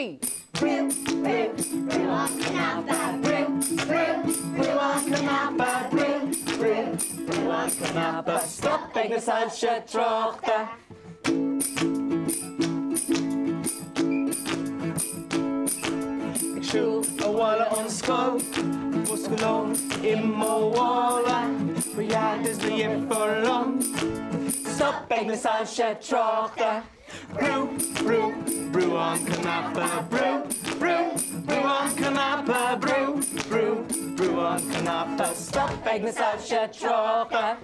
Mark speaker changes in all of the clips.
Speaker 1: three.
Speaker 2: Brew, brew, brew on Cnaipe. Brew, brew, brew on Cnaipe. Brew, brew, brew on Cnaipe. Stop ag na sailse trochta. Siúl a bhla an scóil, Muscalón imó bhla, Bruigh is na dhifar lom. Stop ag na sailse trochta. Brew, brew, brew on Cnaipe. Brew, brew, brew on Cnaipe. Brew, brew, brew on Cnaipe. Stop ag na sailse trochta.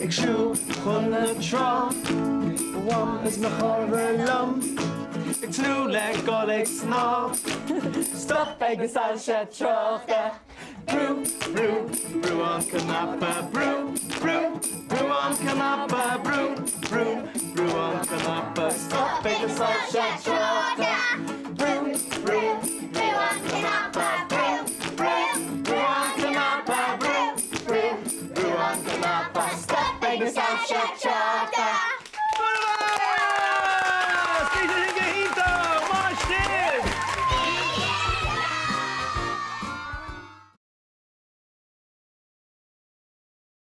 Speaker 2: Ag siúl chun na trá, bham is na chorra lom. Ag tlú le gol ag sná. Stop ag na sailse trochta. Brew, brew, brew on Cnaipe. Brew, brew, brew on Cnaipe. Brew, brew, brew on Cnaipe. Stop ag na sailse trochta.